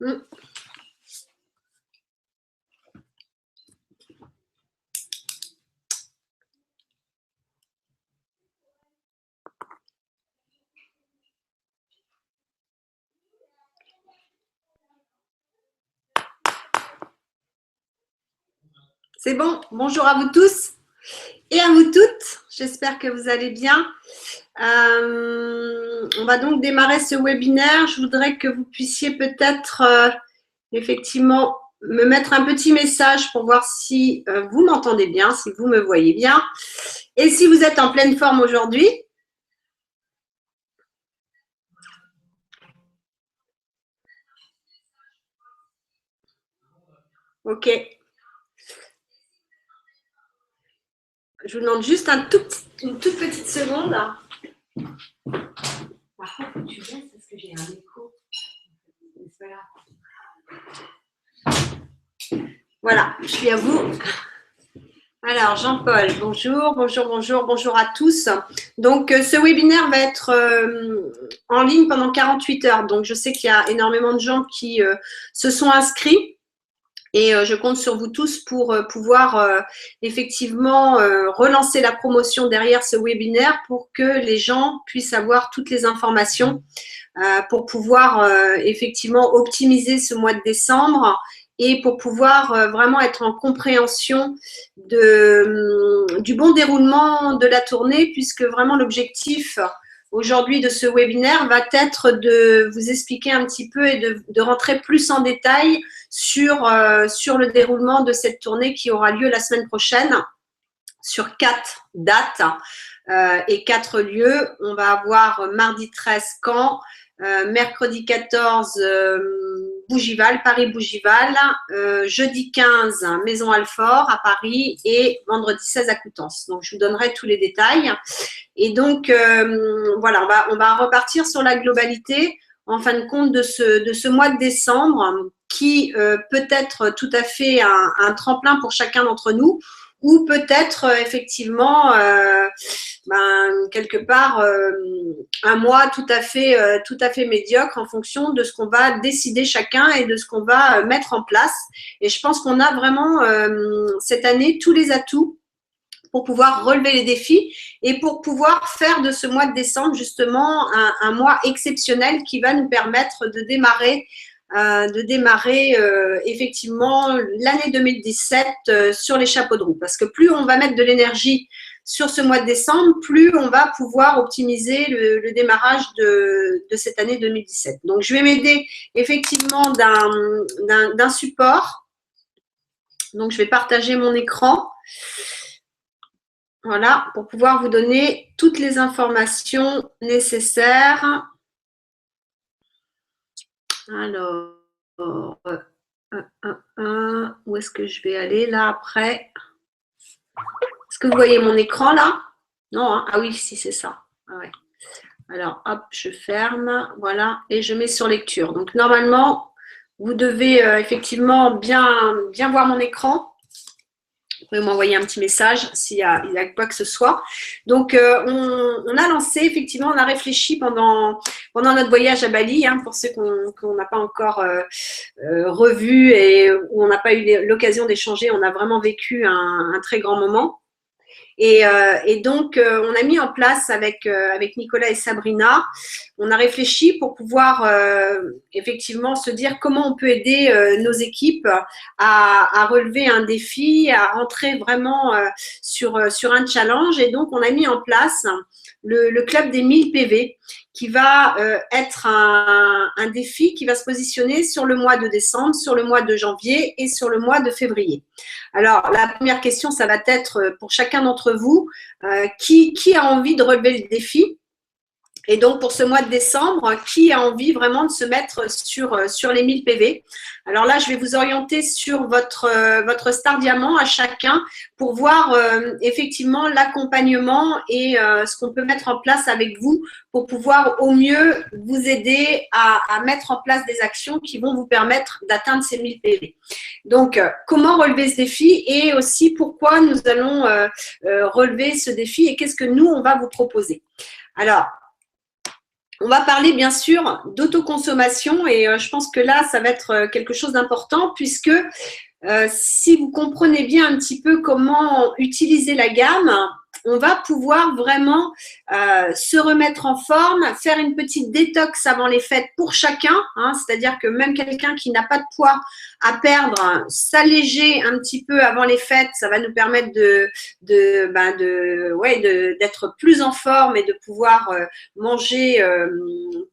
Mm. C'est bon. Bonjour à vous tous et à vous toutes. J'espère que vous allez bien. On va donc démarrer ce webinaire. Je voudrais que vous puissiez peut-être effectivement me mettre un petit message pour voir si vous m'entendez bien, si vous me voyez bien et si vous êtes en pleine forme aujourd'hui. Ok. Je vous demande juste une toute petite seconde. Par contre, tu vois, c'est parce que j'ai un écho. C'est pas grave. Voilà, je suis à vous. Alors, Jean-Paul, bonjour, bonjour à tous. Donc, ce webinaire va être en ligne pendant 48 heures. Donc, je sais qu'il y a énormément de gens qui se sont inscrits. Et je compte sur vous tous pour pouvoir effectivement relancer la promotion derrière ce webinaire pour que les gens puissent avoir toutes les informations pour pouvoir effectivement optimiser ce mois de décembre et pour pouvoir vraiment être en compréhension du bon déroulement de la tournée, puisque vraiment l'objectif aujourd'hui de ce webinaire va être de vous expliquer un petit peu et de rentrer plus en détail sur le déroulement de cette tournée qui aura lieu la semaine prochaine sur 4 dates et 4 lieux. On va avoir mardi 13 Caen, mercredi 14 Bougival, Paris-Bougival, jeudi 15 Maison-Alfort à Paris et vendredi 16 à Coutances. Donc, je vous donnerai tous les détails. Et donc, voilà, on va repartir sur la globalité en fin de compte de ce mois de décembre qui peut être tout à fait un tremplin pour chacun d'entre nous ou peut-être effectivement quelque part un mois tout à fait médiocre en fonction de ce qu'on va décider chacun et de ce qu'on va mettre en place. Et je pense qu'on a vraiment cette année tous les atouts pour pouvoir relever les défis et pour pouvoir faire de ce mois de décembre justement un mois exceptionnel qui va nous permettre de démarrer effectivement l'année 2017 sur les chapeaux de roue. Parce que plus on va mettre de l'énergie sur ce mois de décembre, plus on va pouvoir optimiser le démarrage de cette année 2017. Donc, je vais m'aider effectivement d'un support. Donc, je vais partager mon écran. Voilà, pour pouvoir vous donner toutes les informations nécessaires. Alors, où est-ce que je vais aller là après? Est-ce que vous voyez mon écran là? Non, hein? Ah oui, si, c'est ça. Ah ouais. Alors, hop, je ferme, voilà, et je mets sur lecture. Donc, normalement, vous devez effectivement bien voir mon écran. Vous pouvez m'envoyer un petit message s'il y a quoi que ce soit. Donc, on a lancé, effectivement, on a réfléchi pendant notre voyage à Bali, hein, pour ceux qu'on n'a pas encore revu et où on n'a pas eu l'occasion d'échanger. On a vraiment vécu un très grand moment. Et donc, on a mis en place avec Nicolas et Sabrina, on a réfléchi pour pouvoir effectivement se dire comment on peut aider nos équipes à relever un défi, à rentrer vraiment sur un challenge. Et donc, on a mis en place le club des 1000 PV qui va être un défi qui va se positionner sur le mois de décembre, sur le mois de janvier et sur le mois de février. Alors, la première question, ça va être pour chacun d'entre vous, qui a envie de relever le défi? Et donc, pour ce mois de décembre, qui a envie vraiment de se mettre sur les 1000 PV? Alors là, je vais vous orienter sur votre Star Diamant à chacun pour voir effectivement l'accompagnement et ce qu'on peut mettre en place avec vous pour pouvoir au mieux vous aider à mettre en place des actions qui vont vous permettre d'atteindre ces 1000 PV. Donc, comment relever ce défi et aussi pourquoi nous allons relever ce défi et qu'est-ce que nous, on va vous proposer? Alors, On va parler bien sûr d'autoconsommation et je pense que là, ça va être quelque chose d'important puisque si vous comprenez bien un petit peu comment utiliser la gamme, on va pouvoir vraiment se remettre en forme, faire une petite détox avant les fêtes pour chacun, hein, c'est-à-dire que même quelqu'un qui n'a pas de poids à perdre, s'alléger un petit peu avant les fêtes, ça va nous permettre d'être plus en forme et de pouvoir manger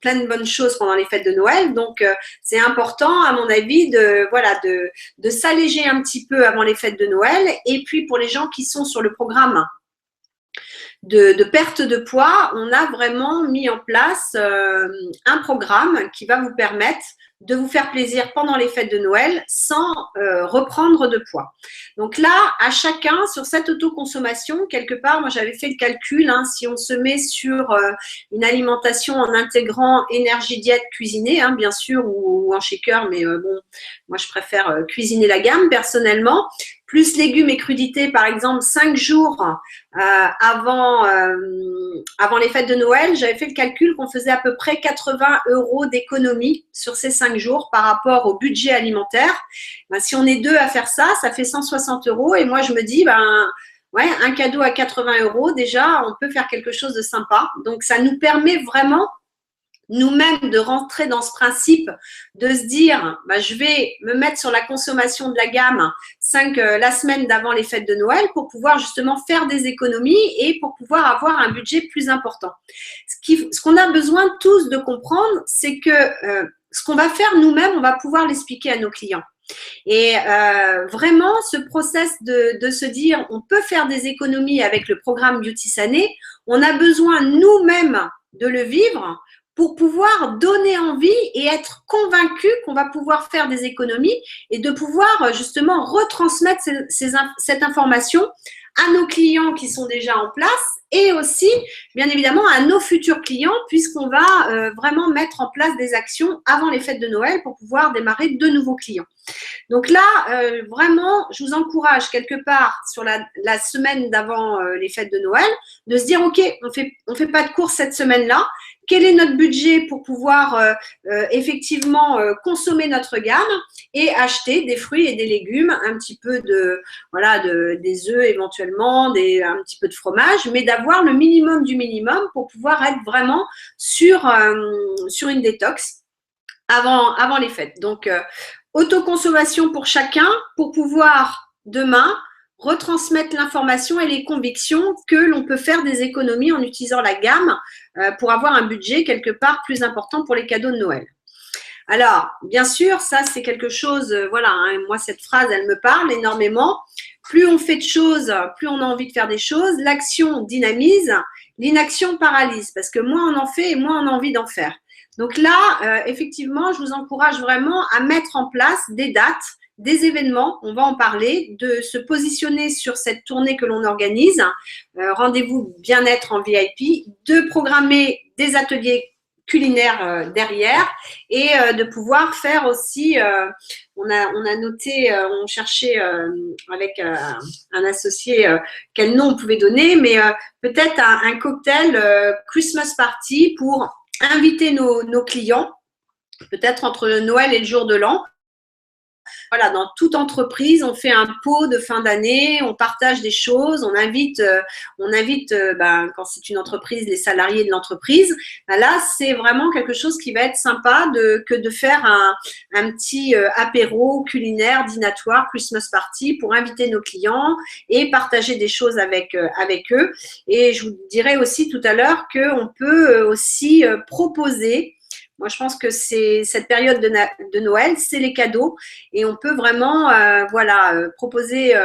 plein de bonnes choses pendant les fêtes de Noël. Donc, c'est important, à mon avis, de s'alléger un petit peu avant les fêtes de Noël. Et puis, pour les gens qui sont sur le programme de perte de poids, on a vraiment mis en place un programme qui va vous permettre de vous faire plaisir pendant les fêtes de Noël sans reprendre de poids. Donc là, à chacun, sur cette autoconsommation, quelque part, moi j'avais fait le calcul, hein, si on se met sur une alimentation en intégrant énergie diète cuisinée, hein, bien sûr, ou en shaker, mais bon, moi je préfère cuisiner la gamme personnellement, plus légumes et crudités, par exemple, 5 jours avant les fêtes de Noël, j'avais fait le calcul qu'on faisait à peu près 80 € d'économie sur ces 5 jours par rapport au budget alimentaire. Ben, si on est deux à faire ça, ça fait 160 €. Et moi, je me dis, ouais, un cadeau à 80 €, déjà, on peut faire quelque chose de sympa. Donc, ça nous permet vraiment nous-mêmes de rentrer dans ce principe, de se dire, je vais me mettre sur la consommation de la gamme la semaine d'avant les fêtes de Noël pour pouvoir justement faire des économies et pour pouvoir avoir un budget plus important. Ce qu'on a besoin tous de comprendre, c'est que ce qu'on va faire nous-mêmes, on va pouvoir l'expliquer à nos clients. Et vraiment, ce process de se dire, on peut faire des économies avec le programme Beauty Sané, on a besoin nous-mêmes de le vivre pour pouvoir donner envie et être convaincu qu'on va pouvoir faire des économies et de pouvoir justement retransmettre cette information à nos clients qui sont déjà en place et aussi, bien évidemment, à nos futurs clients puisqu'on va vraiment mettre en place des actions avant les fêtes de Noël pour pouvoir démarrer de nouveaux clients. Donc là, vraiment, je vous encourage quelque part sur la semaine d'avant les fêtes de Noël de se dire, OK, on fait pas de course cette semaine-là. Quel est notre budget pour pouvoir effectivement consommer notre gamme et acheter des fruits et des légumes, un petit peu des œufs éventuellement, un petit peu de fromage, mais d'avoir le minimum du minimum pour pouvoir être vraiment sur une détox avant les fêtes. Donc, autoconsommation pour chacun pour pouvoir demain retransmettre l'information et les convictions que l'on peut faire des économies en utilisant la gamme pour avoir un budget quelque part plus important pour les cadeaux de Noël. Alors, bien sûr, ça c'est quelque chose, moi cette phrase, elle me parle énormément. Plus on fait de choses, plus on a envie de faire des choses. L'action dynamise, l'inaction paralyse, parce que moins on en fait et moins on a envie d'en faire. Donc là, effectivement, je vous encourage vraiment à mettre en place des dates, des événements, on va en parler, de se positionner sur cette tournée que l'on organise, rendez-vous bien-être en VIP, de programmer des ateliers culinaires derrière et de pouvoir faire aussi, on a noté, on cherchait avec un associé quel nom on pouvait donner, mais peut-être un cocktail Christmas party pour inviter nos clients, peut-être entre Noël et le jour de l'an. Voilà, dans toute entreprise, on fait un pot de fin d'année, on partage des choses, on invite quand c'est une entreprise, les salariés de l'entreprise. Là, c'est vraiment quelque chose qui va être sympa que de faire un petit apéro culinaire, dînatoire, Christmas party pour inviter nos clients et partager des choses avec eux. Et je vous dirai aussi tout à l'heure qu'on peut aussi proposer. Moi, je pense que c'est cette période de Noël, c'est les cadeaux et on peut vraiment proposer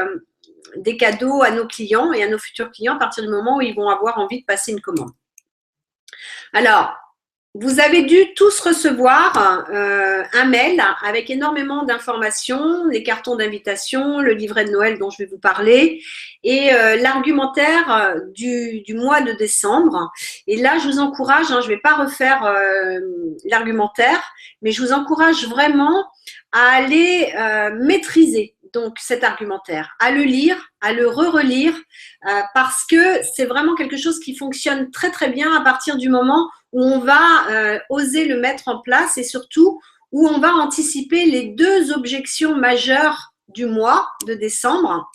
des cadeaux à nos clients et à nos futurs clients à partir du moment où ils vont avoir envie de passer une commande. Alors, vous avez dû tous recevoir un mail avec énormément d'informations, les cartons d'invitation, le livret de Noël dont je vais vous parler et l'argumentaire du mois de décembre. Et là, je vous encourage, je ne vais pas refaire l'argumentaire, mais je vous encourage vraiment à aller maîtriser donc cet argumentaire, à le lire, à le re-relire parce que c'est vraiment quelque chose qui fonctionne très très bien à partir du moment où on va oser le mettre en place et surtout où on va anticiper les 2 objections majeures du mois de décembre,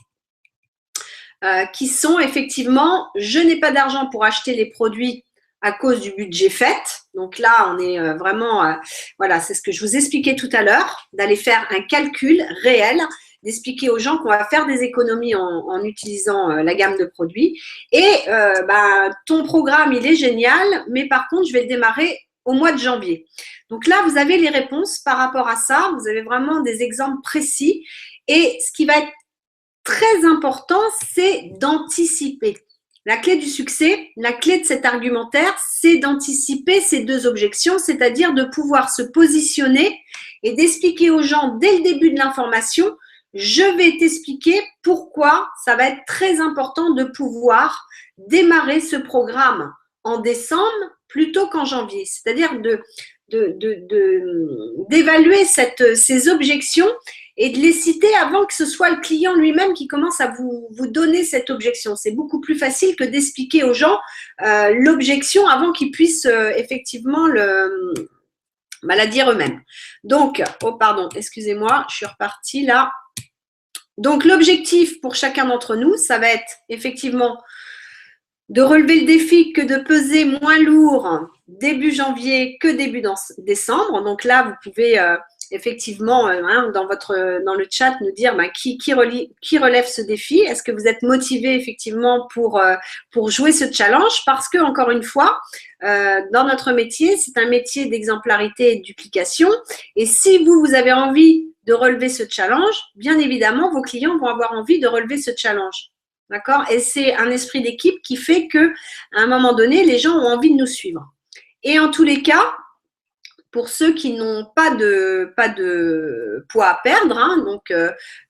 qui sont effectivement, je n'ai pas d'argent pour acheter les produits à cause du budget fête. Donc là, on est vraiment, voilà, c'est ce que je vous expliquais tout à l'heure, d'aller faire un calcul réel, d'expliquer aux gens qu'on va faire des économies en utilisant la gamme de produits. Et ton programme, il est génial, mais par contre, je vais le démarrer au mois de janvier. Donc là, vous avez les réponses par rapport à ça. Vous avez vraiment des exemples précis. Et ce qui va être très important, c'est d'anticiper. La clé du succès, la clé de cet argumentaire, c'est d'anticiper ces 2 objections, c'est-à-dire de pouvoir se positionner et d'expliquer aux gens dès le début de l'information, je vais t'expliquer pourquoi ça va être très important de pouvoir démarrer ce programme en décembre plutôt qu'en janvier. C'est-à-dire d'évaluer ces objections et de les citer avant que ce soit le client lui-même qui commence à vous donner cette objection. C'est beaucoup plus facile que d'expliquer aux gens l'objection avant qu'ils puissent effectivement la dire eux-mêmes. Donc, oh pardon, excusez-moi, je suis repartie là. Donc, l'objectif pour chacun d'entre nous, ça va être effectivement de relever le défi que de peser moins lourd début janvier que début décembre. Donc là, vous pouvez effectivement dans le chat nous dire qui relève ce défi. Est-ce que vous êtes motivé effectivement pour jouer ce challenge? Parce que encore une fois, dans notre métier, c'est un métier d'exemplarité et de duplication. Et si vous avez envie de relever ce challenge, bien évidemment, vos clients vont avoir envie de relever ce challenge. D'accord? Et c'est un esprit d'équipe qui fait qu'à un moment donné, les gens ont envie de nous suivre. Et en tous les cas, pour ceux qui n'ont pas de poids à perdre, donc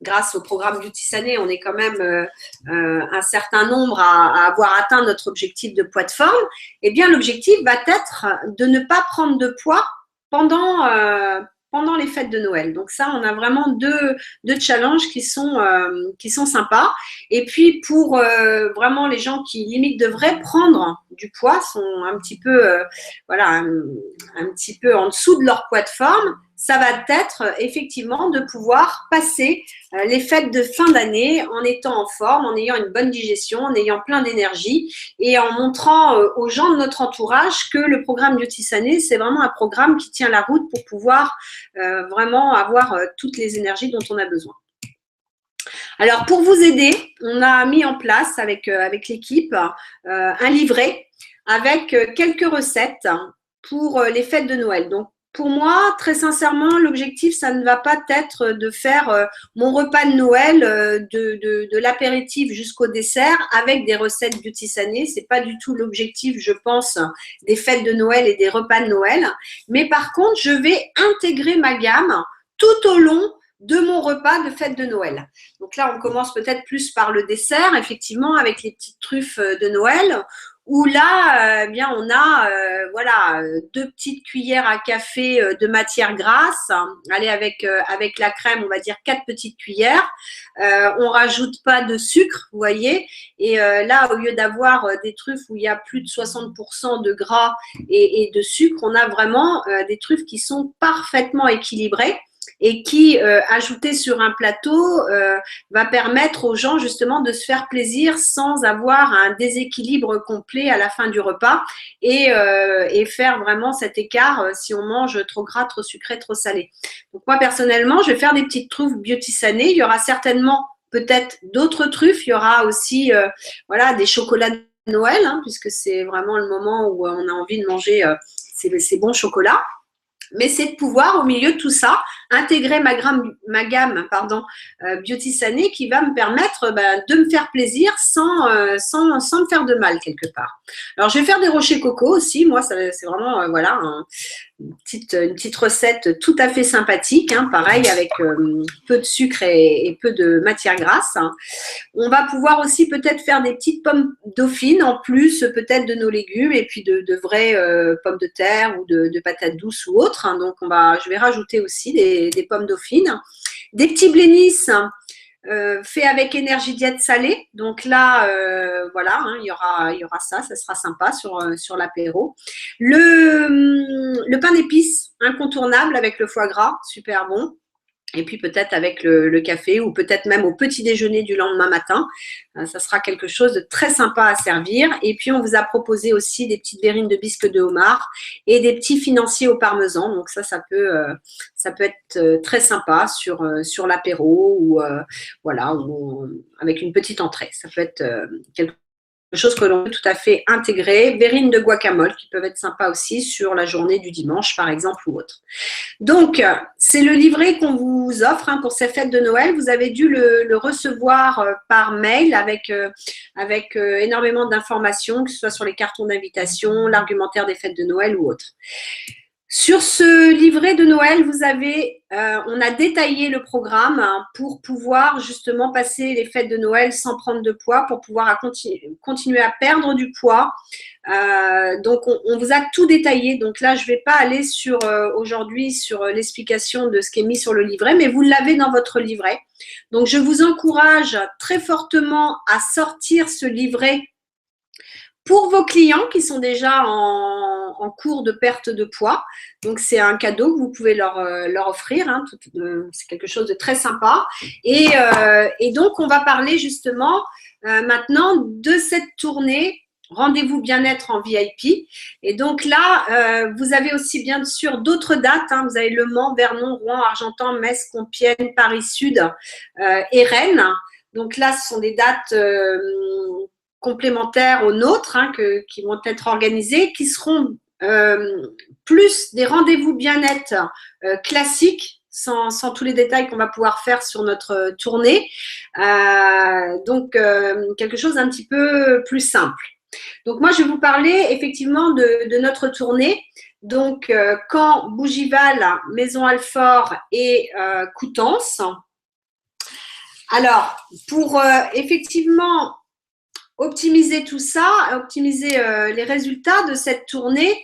grâce au programme Beauty Sané, on est quand même un certain nombre à avoir atteint notre objectif de poids de forme, eh bien l'objectif va être de ne pas prendre de poids pendant les fêtes de Noël. Donc ça, on a vraiment deux challenges qui sont sympas. Et puis pour vraiment les gens qui limite devraient prendre du poids, sont un petit peu un petit peu en dessous de leur poids de forme, ça va être effectivement de pouvoir passer les fêtes de fin d'année en étant en forme, en ayant une bonne digestion, en ayant plein d'énergie et en montrant aux gens de notre entourage que le programme Beauty Sané, c'est vraiment un programme qui tient la route pour pouvoir vraiment avoir toutes les énergies dont on a besoin. Alors, pour vous aider, on a mis en place avec l'équipe un livret avec quelques recettes pour les fêtes de Noël. Donc, pour moi, très sincèrement, l'objectif, ça ne va pas être de faire mon repas de Noël de l'apéritif jusqu'au dessert avec des recettes Beauty Sané. C'est pas du tout l'objectif, je pense, des fêtes de Noël et des repas de Noël. Mais par contre, je vais intégrer ma gamme tout au long de mon repas de fête de Noël. Donc là, on commence peut-être plus par le dessert, effectivement, avec les petites truffes de Noël, où là, bien, on a 2 petites cuillères à café de matière grasse. Allez, avec la crème, on va dire 4 petites cuillères. On rajoute pas de sucre, vous voyez. Et là, au lieu d'avoir des truffes où il y a plus de 60% de gras et de sucre, on a vraiment des truffes qui sont parfaitement équilibrées et qui, ajouté sur un plateau, va permettre aux gens justement de se faire plaisir sans avoir un déséquilibre complet à la fin du repas et faire vraiment cet écart si on mange trop gras, trop sucré, trop salé. Donc moi, personnellement, je vais faire des petites truffes Beauty Sané. Il y aura certainement peut-être d'autres truffes. Il y aura aussi des chocolats de Noël, puisque c'est vraiment le moment où on a envie de manger ces bons chocolats. Mais c'est de pouvoir, au milieu de tout ça, intégrer ma gamme Beauty Sané qui va me permettre de me faire plaisir sans me faire de mal quelque part. Alors, je vais faire des rochers coco aussi. Moi, c'est vraiment une petite recette tout à fait sympathique. Pareil, avec peu de sucre et peu de matière grasse. On va pouvoir aussi peut-être faire des petites pommes dauphines en plus peut-être de nos légumes et puis de vraies pommes de terre ou de patates douces ou autres. Donc, je vais rajouter aussi des pommes dauphines. Des petits blénis fait avec énergie diète salée. Donc là, voilà, hein, il y aura ça sera sympa sur l'apéro. Le pain d'épices incontournable avec le foie gras, super bon. Et puis peut-être avec le café ou peut-être même au petit déjeuner du lendemain matin. Ça sera quelque chose de très sympa à servir. Et puis on vous a proposé aussi des petites verrines de bisque de homard et des petits financiers au parmesan. Donc ça peut être très sympa sur l'apéro ou voilà, ou avec une petite entrée. Ça peut être quelque chose que l'on peut tout à fait intégrer. Verrines de guacamole qui peuvent être sympas aussi sur la journée du dimanche par exemple ou autre. Donc, c'est le livret qu'on vous offre pour ces fêtes de Noël. Vous avez dû le recevoir par mail avec énormément d'informations, que ce soit sur les cartons d'invitation, l'argumentaire des fêtes de Noël ou autre. Sur ce livret de Noël, on a détaillé le programme pour pouvoir justement passer les fêtes de Noël sans prendre de poids, pour pouvoir continuer à perdre du poids. Donc, on vous a tout détaillé. Donc là, je ne vais pas aller aujourd'hui sur l'explication de ce qui est mis sur le livret, mais vous l'avez dans votre livret. Donc, je vous encourage très fortement à sortir ce livret pour vos clients qui sont déjà en cours de perte de poids. Donc, c'est un cadeau que vous pouvez leur offrir. C'est quelque chose de très sympa. Et donc, on va parler justement maintenant de cette tournée Rendez-vous bien-être en VIP. Et donc là, vous avez aussi bien sûr d'autres dates. Vous avez Le Mans, Vernon, Rouen, Argentan, Metz, Compiègne, Paris Sud et Rennes. Donc là, ce sont des dates complémentaires aux nôtres qui vont être organisées, qui seront plus des rendez-vous bien-être classiques, sans tous les détails qu'on va pouvoir faire sur notre tournée. Donc, quelque chose d'un petit peu plus simple. Donc, moi, je vais vous parler effectivement de notre tournée. Donc, Caen, Bougival, Maison-Alfort et Coutances. Alors, pour effectivement optimiser tout ça, optimiser les résultats de cette tournée,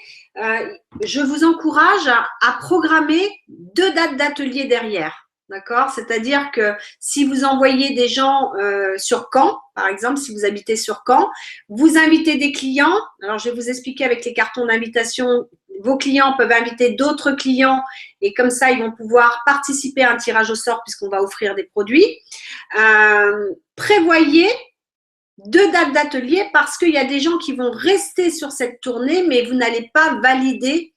je vous encourage à programmer 2 dates d'atelier derrière. D'accord? C'est-à-dire que si vous envoyez des gens sur Caen, par exemple, si vous habitez sur Caen, vous invitez des clients. Alors, je vais vous expliquer avec les cartons d'invitation. Vos clients peuvent inviter d'autres clients et comme ça, ils vont pouvoir participer à un tirage au sort puisqu'on va offrir des produits. Prévoyez 2 dates d'atelier parce qu'il y a des gens qui vont rester sur cette tournée, mais vous n'allez pas valider.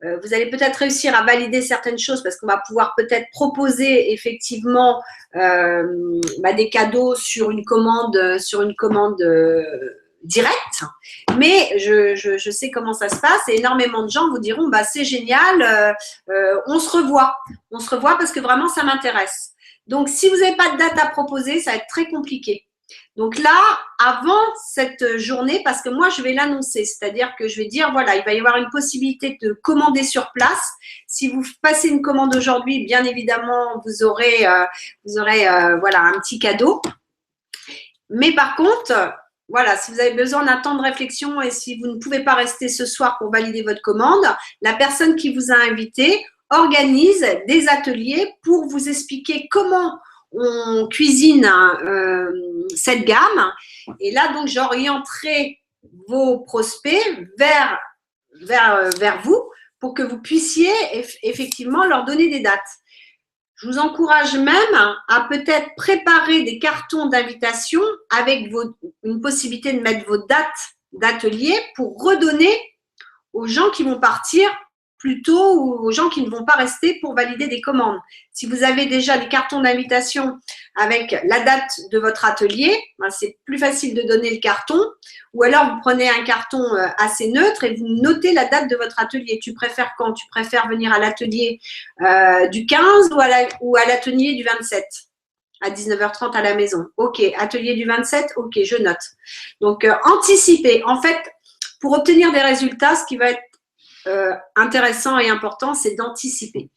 Vous allez peut-être réussir à valider certaines choses parce qu'on va pouvoir peut-être proposer effectivement des cadeaux sur une commande directe. Mais je sais comment ça se passe et énormément de gens vous diront c'est génial, on se revoit parce que vraiment ça m'intéresse. Donc, si vous n'avez pas de date à proposer, ça va être très compliqué. Donc là, avant cette journée, parce que moi, je vais l'annoncer, c'est-à-dire que je vais dire, voilà, il va y avoir une possibilité de commander sur place. Si vous passez une commande aujourd'hui, bien évidemment, vous aurez voilà, un petit cadeau. Mais par contre, voilà, si vous avez besoin d'un temps de réflexion et si vous ne pouvez pas rester ce soir pour valider votre commande, la personne qui vous a invité organise des ateliers pour vous expliquer comment on cuisine cette gamme. Et là, donc, j'orienterai vos prospects vers vous pour que vous puissiez effectivement leur donner des dates. Je vous encourage même à peut-être préparer des cartons d'invitation avec une possibilité de mettre vos dates d'atelier pour redonner aux gens qui vont partir plus tôt ou aux gens qui ne vont pas rester pour valider des commandes. Si vous avez déjà des cartons d'invitation avec la date de votre atelier, c'est plus facile de donner le carton. Ou alors, vous prenez un carton assez neutre et vous notez la date de votre atelier. Tu préfères quand? Tu préfères venir à l'atelier du 15 ou à l'atelier du 27 à 19h30 à la maison? Ok, atelier du 27, ok, je note. Donc, anticiper. En fait, pour obtenir des résultats, ce qui va être intéressant et important, c'est d'anticiper.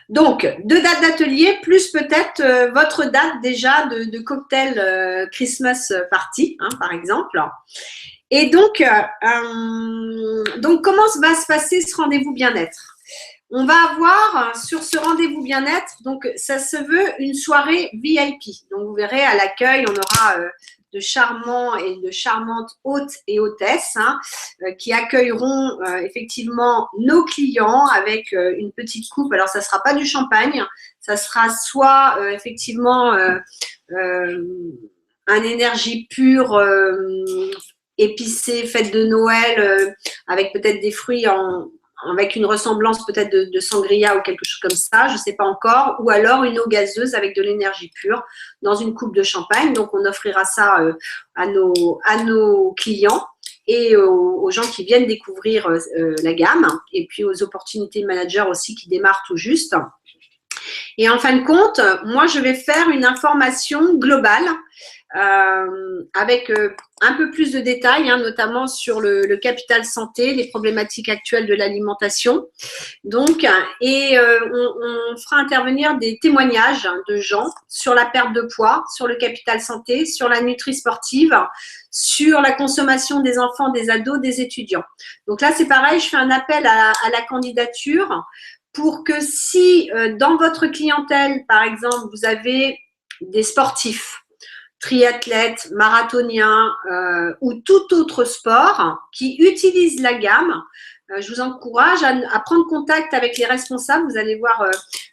Donc, 2 dates d'atelier, plus peut-être votre date déjà de cocktail Christmas party, par exemple. Et donc, comment va se passer ce rendez-vous bien-être? On va avoir sur ce rendez-vous bien-être, donc ça se veut une soirée VIP. Donc vous verrez à l'accueil, on aura de charmants et de charmantes hôtes et hôtesses qui accueilleront effectivement nos clients avec une petite coupe. Alors ça ne sera pas du champagne, ça sera soit effectivement un énergie pure épicée, fête de Noël avec peut-être des fruits avec une ressemblance peut-être de sangria ou quelque chose comme ça, je ne sais pas encore, ou alors une eau gazeuse avec de l'énergie pure dans une coupe de champagne. Donc, on offrira ça à nos clients et aux gens qui viennent découvrir la gamme, et puis aux opportunités managers aussi qui démarrent tout juste. Et en fin de compte, moi, je vais faire une information globale avec un peu plus de détails, notamment sur le capital santé, les problématiques actuelles de l'alimentation. Donc, on fera intervenir des témoignages de gens sur la perte de poids, sur le capital santé, sur la nutri-sportive, sur la consommation des enfants, des ados, des étudiants. Donc là, c'est pareil, je fais un appel à la candidature pour que si dans votre clientèle, par exemple, vous avez des sportifs, triathlètes, marathoniens ou tout autre sport qui utilisent la gamme, je vous encourage à prendre contact avec les responsables. Vous allez voir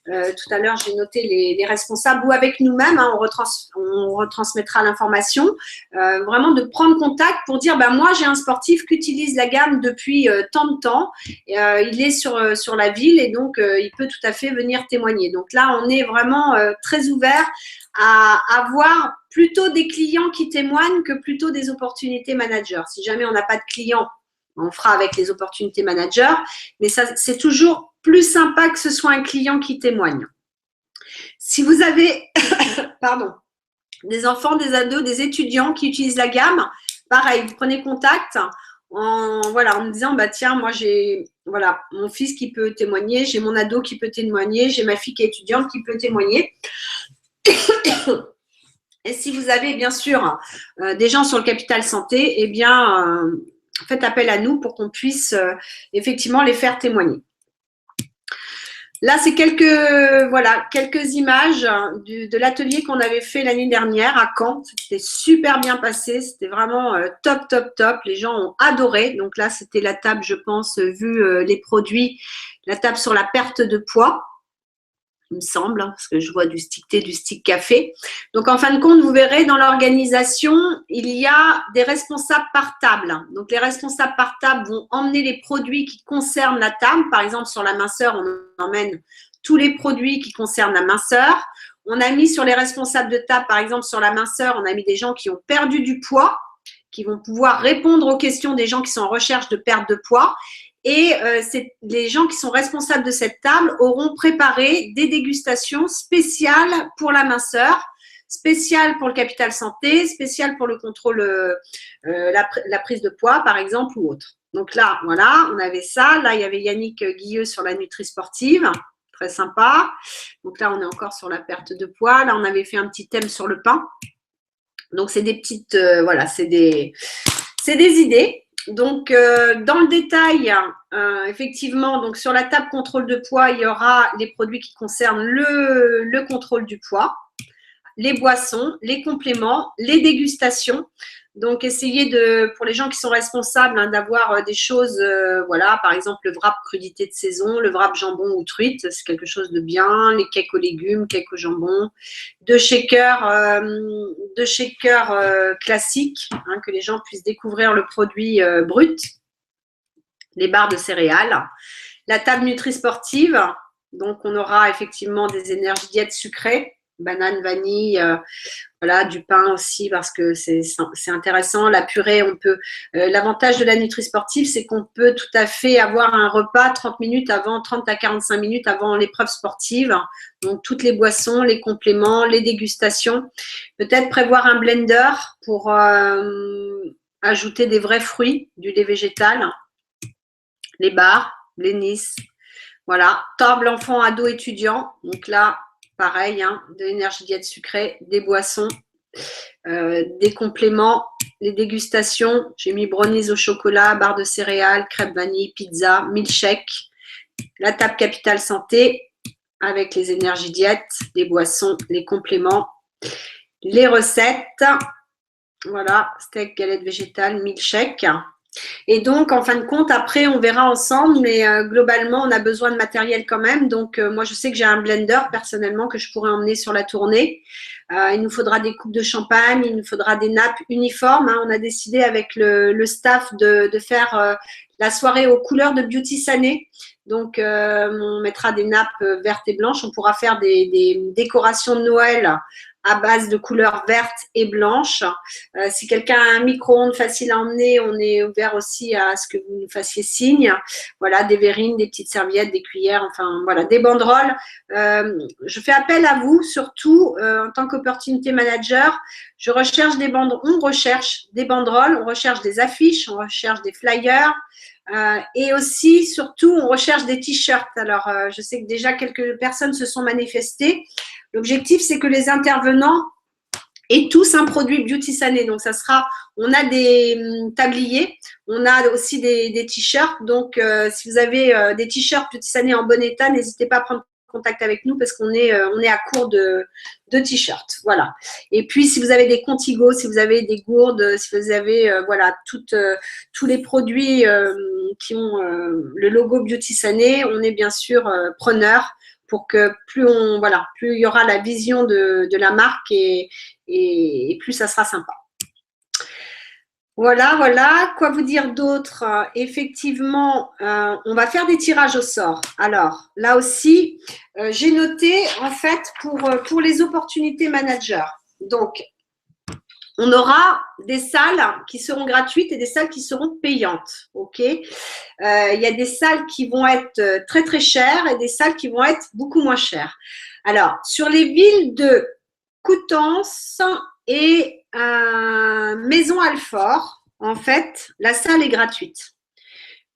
tout à l'heure, j'ai noté les responsables ou avec nous-mêmes, on retransmettra l'information. Vraiment de prendre contact pour dire, moi j'ai un sportif qui utilise la gamme depuis tant de temps. Il est sur la ville et donc il peut tout à fait venir témoigner. Donc là, on est vraiment très ouvert à avoir plutôt des clients qui témoignent que plutôt des opportunités managers. Si jamais on n'a pas de clients, on fera avec les opportunités managers, mais ça, c'est toujours plus sympa que ce soit un client qui témoigne. Si vous avez des enfants, des ados, des étudiants qui utilisent la gamme, pareil, vous prenez contact en me disant, tiens, moi j'ai mon fils qui peut témoigner, j'ai mon ado qui peut témoigner, j'ai ma fille qui est étudiante qui peut témoigner. Et si vous avez bien sûr des gens sur le capital santé, faites appel à nous pour qu'on puisse effectivement les faire témoigner. Là, c'est quelques images de l'atelier qu'on avait fait l'année dernière à Caen. C'était super bien passé, c'était vraiment top, top, top. Les gens ont adoré. Donc là, c'était la table, je pense, vu les produits, la table sur la perte de poids. Il me semble, parce que je vois du stick thé, du stick café. Donc, en fin de compte, vous verrez, dans l'organisation, il y a des responsables par table. Donc, les responsables par table vont emmener les produits qui concernent la table. Par exemple, sur la minceur, on emmène tous les produits qui concernent la minceur. On a mis sur les responsables de table, par exemple, sur la minceur, on a mis des gens qui ont perdu du poids, qui vont pouvoir répondre aux questions des gens qui sont en recherche de perte de poids. Et les gens qui sont responsables de cette table auront préparé des dégustations spéciales pour la minceur, spéciales pour le capital santé, spéciales pour le contrôle, la prise de poids, par exemple, ou autre. Donc là, voilà, on avait ça. Là, il y avait Yannick Guilleux sur la nutri-sportive. Très sympa. Donc là, on est encore sur la perte de poids. Là, on avait fait un petit thème sur le pain. Donc, c'est des petites… c'est des idées. Donc, dans le détail, effectivement, donc sur la table contrôle de poids, il y aura les produits qui concernent le contrôle du poids, les boissons, les compléments, les dégustations. Donc, essayez pour les gens qui sont responsables, d'avoir des choses, par exemple, le wrap crudité de saison, le wrap jambon ou truite, c'est quelque chose de bien, les cakes aux légumes, cakes au jambon, deux shakers classiques, que les gens puissent découvrir le produit brut, les barres de céréales, la table nutri-sportive, donc on aura effectivement des énergies diètes sucrées, banane, vanille, du pain aussi parce que c'est intéressant. La purée, on peut. L'avantage de la nutri-sportive, c'est qu'on peut tout à fait avoir un repas 30 à 45 minutes avant l'épreuve sportive. Donc toutes les boissons, les compléments, les dégustations. Peut-être prévoir un blender pour ajouter des vrais fruits, du lait végétal, les bars, les nices. Voilà, table enfant, ado, étudiant. Donc là, pareil, de l'énergie diète sucrée, des boissons, des compléments, les dégustations. J'ai mis brownies au chocolat, barres de céréales, crêpes vanille, pizza, milkshake, la table Capital Santé avec les énergies diète, les boissons, les compléments, les recettes. Voilà, steak, galette végétale, milkshake. Et donc, en fin de compte, après, on verra ensemble, mais globalement, on a besoin de matériel quand même. Donc, moi, je sais que j'ai un blender, personnellement, que je pourrais emmener sur la tournée. Il nous faudra des coupes de champagne, il nous faudra des nappes uniformes. Hein. On a décidé avec le staff de faire la soirée aux couleurs de Beauty Sané. Donc, on mettra des nappes vertes et blanches. On pourra faire des décorations de Noël à base de couleurs vertes et blanches. Si quelqu'un a un micro-ondes facile à emmener, on est ouvert aussi à ce que vous nous fassiez signe. Voilà, des verrines, des petites serviettes, des cuillères, enfin voilà, des banderoles. Je fais appel à vous, surtout en tant qu'opportunité manager. Je recherche des banderoles, on recherche des banderoles, on recherche des affiches, on recherche des flyers. Et aussi, surtout, on recherche des t-shirts. Alors, je sais que déjà quelques personnes se sont manifestées. L'objectif, c'est que les intervenants aient tous un produit Beauty Sané. Donc, ça sera, on a des tabliers, on a aussi des t-shirts. Donc, si vous avez des t-shirts Beauty Sané en bon état, n'hésitez pas à prendre contact avec nous parce qu'on est à court de t-shirts. Voilà. Et puis, si vous avez des Contigo, si vous avez des gourdes, si vous avez voilà, tous les produits qui ont le logo Beauty Sané, on est bien sûr preneur pour que plus il y aura la vision de la marque et plus ça sera sympa. Voilà, voilà. Quoi vous dire d'autre? Effectivement, on va faire des tirages au sort. Alors, là aussi, j'ai noté, en fait, pour les opportunités managers. Donc, on aura des salles qui seront gratuites et des salles qui seront payantes. OK? Il y a des salles qui vont être très, très chères et des salles qui vont être beaucoup moins chères. Alors, sur les villes de Coutances et Maison-Alfort, en fait, la salle est gratuite.